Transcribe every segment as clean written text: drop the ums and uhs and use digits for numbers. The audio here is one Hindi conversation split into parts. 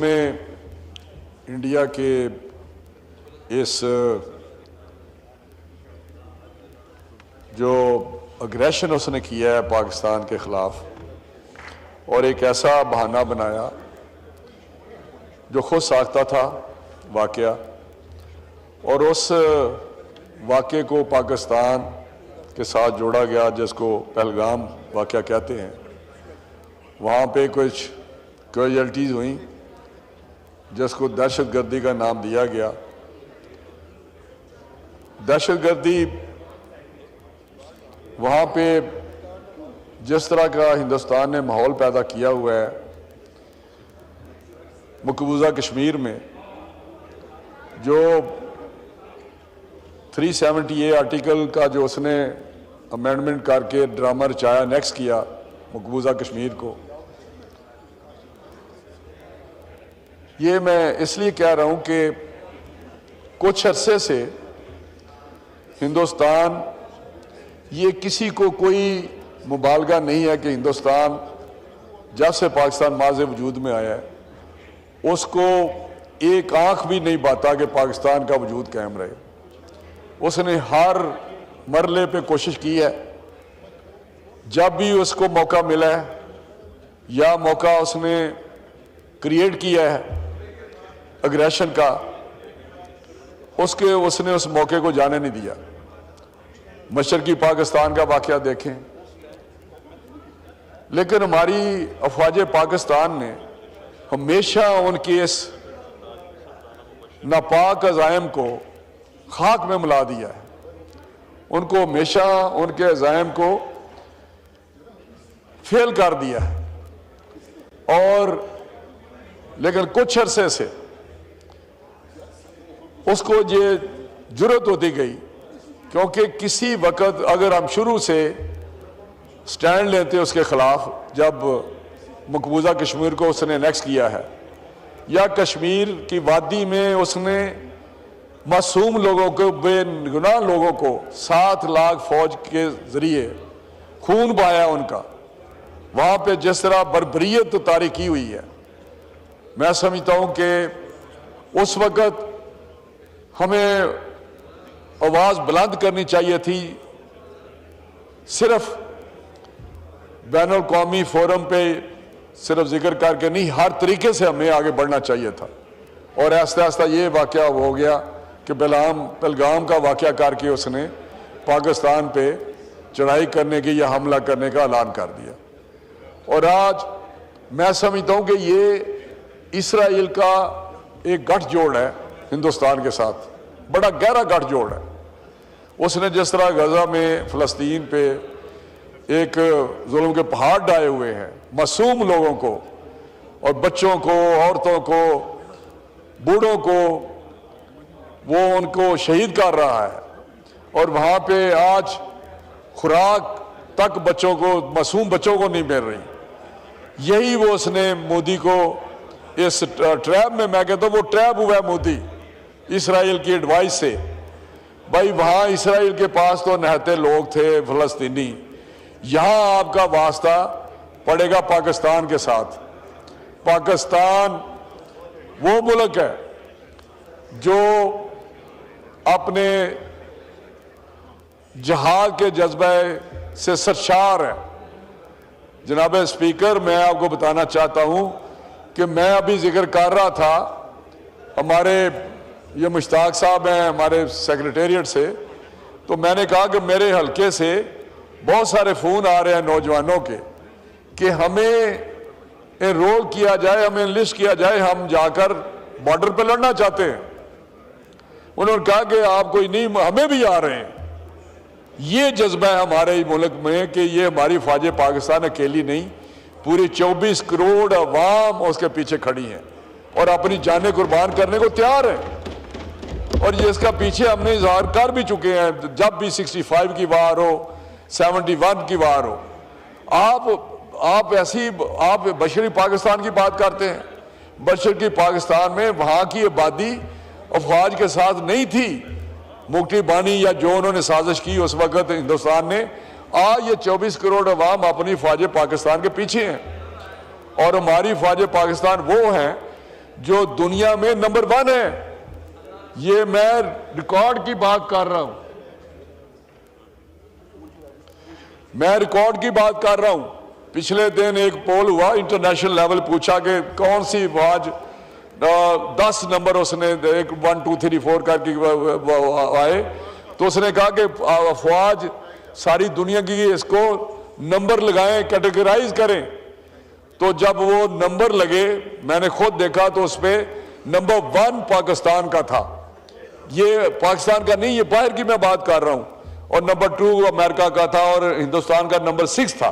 उसमें इंडिया के इस जो अग्रेशन उसने किया है पाकिस्तान के ख़िलाफ़, और एक ऐसा बहाना बनाया जो खुद साख्ता था वाक़या, और उस वाक़े को पाकिस्तान के साथ जोड़ा गया जिसको पहलगाम वाक़या कहते हैं। वहाँ पे कुछ कैजुअल्टीज़ हुई जिसको दहशतगर्दी का नाम दिया गया। दहशतगर्दी वहाँ पे जिस तरह का हिंदुस्तान ने माहौल पैदा किया हुआ है मकबूजा कश्मीर में, जो 370A आर्टिकल का जो उसने अमेंडमेंट करके ड्रामा रचाया, नेक्स्ट किया मकबूजा कश्मीर को, ये मैं इसलिए कह रहा हूँ कि कुछ अरसे से हिंदुस्तान, ये किसी को कोई मुबालगा नहीं है कि हिंदुस्तान जब से पाकिस्तान माज़ वजूद में आया है उसको एक आंख भी नहीं बाता कि पाकिस्तान का वजूद कायम रहे। उसने हर मरले पे कोशिश की है, जब भी उसको मौका मिला है या मौका उसने क्रिएट किया है अग्रेशन का, उसने उस मौके को जाने नहीं दिया। मशरकी पाकिस्तान का वाक़या देखें, लेकिन हमारी अफवाज पाकिस्तान ने हमेशा उनके इस नापाक अज़ाइम को खाक में मिला दिया है। उनको हमेशा उनके अज़ाइम को फेल कर दिया है, और लेकिन कुछ अरसे से उसको ये जुर्रत होती गई, क्योंकि किसी वक्त अगर हम शुरू से स्टैंड लेते उसके खिलाफ, जब मकबूजा कश्मीर को उसने नेक्स्ट किया है, या कश्मीर की वादी में उसने मासूम लोगों को, बेगुनाह लोगों को 7 लाख फौज के जरिए खून बहाया उनका, वहाँ पे जिस तरह बर्बरियत तारी की हुई है, मैं समझता हूँ कि उस वक़्त हमें आवाज़ बुलंद करनी चाहिए थी। सिर्फ बैनुल कौमी फोरम पे सिर्फ जिक्र करके नहीं, हर तरीके से हमें आगे बढ़ना चाहिए था। और आस्ता आस्ता ये वाक़या हो गया कि पहलगाम का वाक़या करके उसने पाकिस्तान पे चढ़ाई करने की या हमला करने का ऐलान कर दिया। और आज मैं समझता हूँ कि ये इसराइल का एक गठजोड़ है हिंदुस्तान के साथ, बड़ा गहरा गठजोड़ है। उसने जिस तरह गजा में फ़लस्तीन पे एक जुल्म के पहाड़ डाले हुए हैं, मासूम लोगों को और बच्चों को, औरतों को, बूढ़ों को, वो उनको शहीद कर रहा है, और वहाँ पे आज खुराक तक बच्चों को, मासूम बच्चों को नहीं मिल रही। यही वो उसने मोदी को इस ट्रैप में, मैं कहता हूँ वो ट्रैप हुआ है मोदी इसराइल की एडवाइस से। भाई वहाँ इसराइल के पास तो नहते लोग थे फ़लस्तीनी, यहाँ आपका वास्ता पड़ेगा पाकिस्तान के साथ। पाकिस्तान वो मुल्क है जो अपने जहाद के जज्बे से सरशार है। जनाब स्पीकर, मैं आपको बताना चाहता हूँ कि मैं अभी जिक्र कर रहा था, हमारे ये मुश्ताक साहब हैं हमारे सेक्रेटेरिएट से, तो मैंने कहा कि मेरे हलके से बहुत सारे फ़ोन आ रहे हैं नौजवानों के कि हमें एनरोल किया जाए, हमें लिस्ट किया जाए, हम जाकर बॉर्डर पर लड़ना चाहते हैं। उन्होंने कहा कि आप कोई नहीं, हमें भी आ रहे हैं। ये जज्बा है हमारे मुल्क में कि ये हमारी फ़ौज पाकिस्तान अकेली नहीं, पूरी 24 करोड़ अवाम उसके पीछे खड़ी हैं और अपनी जानें कुर्बान करने को तैयार है। और ये इसका पीछे हमने इजहार कर भी चुके हैं, जब भी 65 की वार हो, 71 की वार हो। आप बशरी पाकिस्तान की बात करते हैं। बशरी पाकिस्तान में वहाँ की आबादी अफवाज के साथ नहीं थी। मुक्ति बानी या जो उन्होंने साजिश की उस वक़्त हिंदुस्तान ने, आज ये 24 करोड़ अवाम अपनी फ़ौज पाकिस्तान के पीछे हैं। और हमारी फ़ौज पाकिस्तान वो हैं जो दुनिया में नंबर 1 है। ये मैं रिकॉर्ड की बात कर रहा हूं, मैं रिकॉर्ड की बात कर रहा हूं। पिछले दिन एक पोल हुआ इंटरनेशनल लेवल, पूछा कि कौन सी अफवाज 10 नंबर उसने 1 2 3 4 करके आए, तो उसने कहा कि अफवाज सारी दुनिया की इसको नंबर लगाएं, कैटेगराइज करें। तो जब वो नंबर लगे मैंने खुद देखा तो उस पर नंबर 1 पाकिस्तान का था। ये पाकिस्तान का नहीं, ये बाहर की मैं बात कर रहा हूं। और नंबर 2 अमेरिका का था और हिंदुस्तान का नंबर 6 था।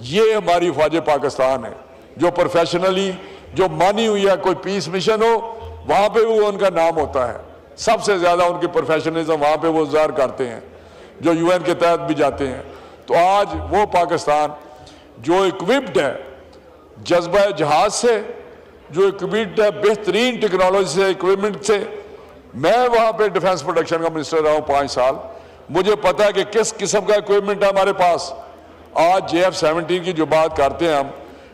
ये हमारी फौज पाकिस्तान है जो प्रोफेशनली जो मानी हुई है। कोई पीस मिशन हो वहां पे वो उनका नाम होता है, सबसे ज्यादा उनकी प्रोफेशनलिज्म वहां पे वो ज़ाहिर करते हैं, जो यूएन के तहत भी जाते हैं। तो आज वो पाकिस्तान जो इक्विप्ड है जज्बा जहाज से, जो इक्विप्ड है बेहतरीन टेक्नोलॉजी से, इक्विपमेंट से। मैं वहां पे डिफेंस प्रोडक्शन का मिनिस्टर रहा हूं 5 साल। मुझे पता है कि किस किस्म का इक्विपमेंट है हमारे पास। आज JF-17 की जो बात करते हैं हम,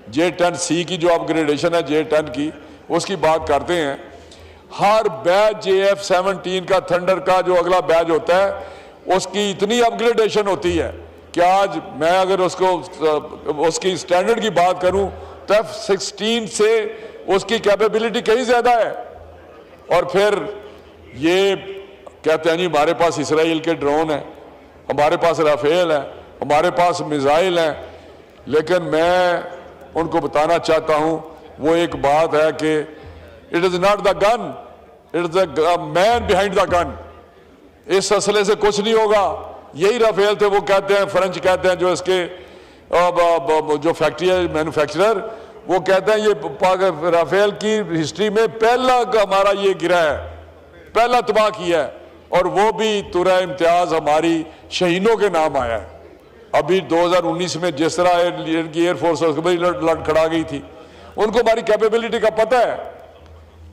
J-10C की जो अपग्रेडेशन है J-10 की, उसकी बात करते हैं। हर बैच JF-17 का थंडर का जो अगला बैच होता है उसकी इतनी अपग्रेडेशन होती है कि आज मैं अगर उसकी स्टैंडर्ड की बात करूं तो F-16 से उसकी कैपेबिलिटी कहीं ज्यादा है। और फिर ये कहते हैं जी हमारे पास इसराइल के ड्रोन है, हमारे पास राफेल है, हमारे पास मिसाइल है। लेकिन मैं उनको बताना चाहता हूं वो एक बात है कि it is not the gun, it is the man behind the gun. इस असले से कुछ नहीं होगा। यही राफेल थे, वो कहते हैं, फ्रेंच कहते हैं जो इसके जो फैक्ट्री है मैन्युफैक्चरर, वो कहते हैं ये राफेल की हिस्ट्री में पहला हमारा ये गिरा है, पहला तबाह किया है। और वो भी तुरा इम्तियाज हमारी शहीदों के नाम आया है। अभी 2019 में जिस तरह इनकी एयरफोर्स लड़खड़ा गई थी, उनको हमारी कैपेबिलिटी का पता है।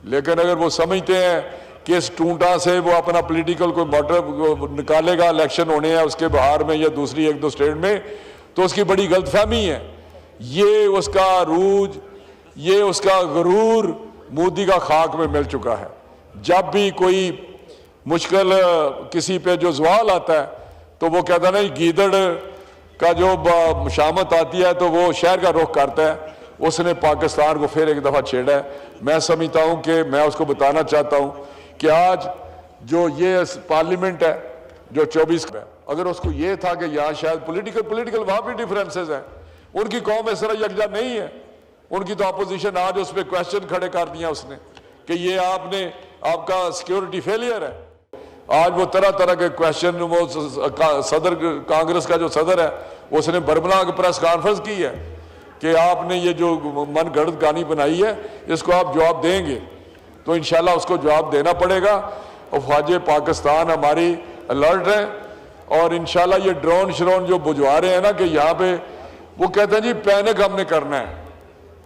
लेकिन अगर वो समझते हैं कि इस टूंटा से वो अपना पॉलिटिकल कोई मोटिव निकालेगा, इलेक्शन होने हैं उसके बिहार में या दूसरी 1-2 स्टेट में, तो उसकी बड़ी गलतफहमी है। ये उसका अरूज, ये उसका गरूर मोदी का खाक में मिल चुका है। जब भी कोई मुश्किल किसी पे जो सवाल आता है तो वो कहता नहीं, गीदड़ का जो शामत आती है तो वो शहर का रुख करता है। उसने पाकिस्तान को फिर एक दफा छेड़ा है। मैं समझता हूं कि मैं उसको बताना चाहता हूं कि आज जो ये पार्लियामेंट है जो 24 है, अगर उसको ये था कि यहाँ शायद पॉलिटिकल वहां भी डिफरेंसेस हैं, उनकी कौम इस तरह यकजा नहीं है। उनकी तो अपोजिशन आज उस पर क्वेश्चन खड़े कर दिया उसने कि ये आपका सिक्योरिटी फेलियर है। आज वो तरह तरह के क्वेश्चन, वो सदर कांग्रेस का जो सदर है उसने बरबला प्रेस कॉन्फ्रेंस की है कि आपने ये जो मन गढ़ कहानी बनाई है इसको आप जवाब देंगे। तो इंशाल्लाह उसको जवाब देना पड़ेगा। और फौज पाकिस्तान हमारी अलर्ट है। और इंशाल्लाह ये ड्रोन श्रोन जो बुझवा रहे हैं ना कि यहाँ पे वो कहते हैं जी पैनिक हमने करना है,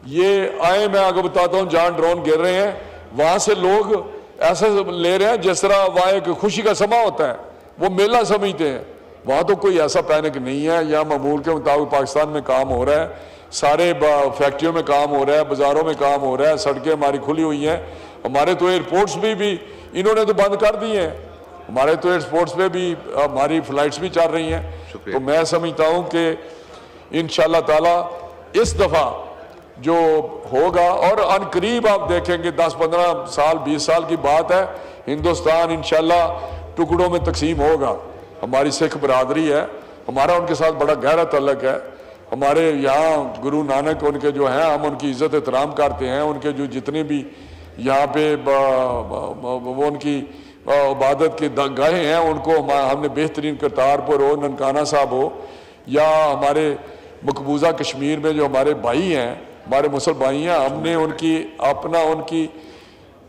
ये आए मैं आगे बताता हूँ, जहाँ ड्रोन गिर रहे हैं वहां से लोग ऐसा ले रहे हैं जिस तरह वहां एक खुशी का समा होता है, वो मेला समझते हैं। वहां तो कोई ऐसा पैनिक नहीं है। यहाँ मामूल के मुताबिक पाकिस्तान में काम हो रहा है, सारे फैक्ट्रियों में काम हो रहा है, बाजारों में काम हो रहा है, सड़कें हमारी खुली हुई हैं। हमारे तो एयरपोर्ट्स भी इन्होंने तो बंद कर दिए हैं। हमारे तो एयरपोर्ट्स पे भी हमारी फ्लाइट्स भी चल रही हैं। तो मैं समझता हूँ कि इंशाल्लाह ताला इस दफा जो होगा, और अनकरीब आप देखेंगे 10-15 साल 20 साल की बात है, हिंदुस्तान इंशाल्लाह टुकड़ों में तकसीम होगा। हमारी सिख बरादरी है, हमारा उनके साथ बड़ा गहरा तल्लक है। हमारे यहाँ गुरु नानक उनके जो हैं, हम उनकी इज्जत एहतराम करते हैं। उनके जो जितने भी यहाँ पे वो उनकी इबादत की गाहें हैं उनको हमने बेहतरीन करतारपुर हो, ननकाना साहब हो, या हमारे मकबूजा कश्मीर में जो हमारे भाई हैं, हमारे मुसलमान भाई हैं, हमने उनकी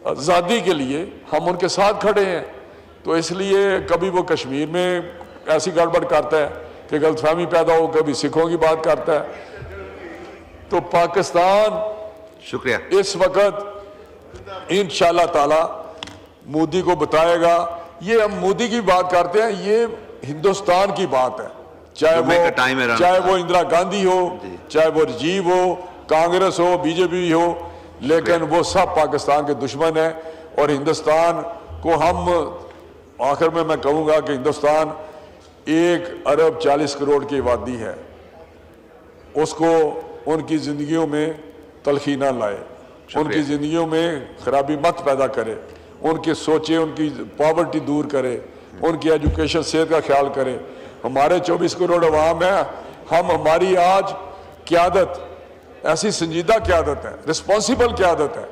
आज़ादी के लिए हम उनके साथ खड़े हैं। तो इसलिए कभी वो कश्मीर में ऐसी गड़बड़ करता है कि गलतफहमी पैदा हो, कभी सिखों की बात करता है। तो पाकिस्तान शुक्रिया इस वक्त इंशाल्लाह ताला मोदी को बताएगा। ये हम मोदी की बात करते हैं, ये हिंदुस्तान की बात है। चाहे वो इंदिरा गांधी हो, चाहे वो राजीव हो, कांग्रेस हो, बीजेपी हो, लेकिन वो सब पाकिस्तान के दुश्मन है। और हिंदुस्तान को हम आखिर में मैं कहूँगा कि हिंदुस्तान 1 अरब 40 करोड़ की आबादी है, उसको उनकी ज़िंदगियों में तलखी ना लाए, उनकी ज़िंदगियों में खराबी मत पैदा करे, उनकी सोचे, उनकी पॉवर्टी दूर करे, उनकी एजुकेशन सेहत का ख्याल करे। हमारे 24 करोड़ अवाम है, हमारी आज क़यादत ऐसी संजीदा क़यादत है, रिस्पॉन्सिबल क़यादत है,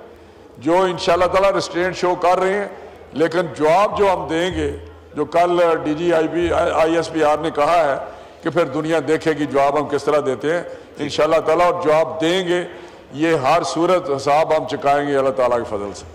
जो इंशाअल्लाह ताला रिस्ट्रेंट शो कर रहे हैं। लेकिन जवाब जो हम देंगे, जो कल ISPR ने कहा है कि फिर दुनिया देखेगी जवाब हम किस तरह देते हैं इंशाअल्लाह ताला, और जवाब देंगे, ये हर सूरत हिसाब हम चुकाएंगे अल्लाह ताला के फजल से।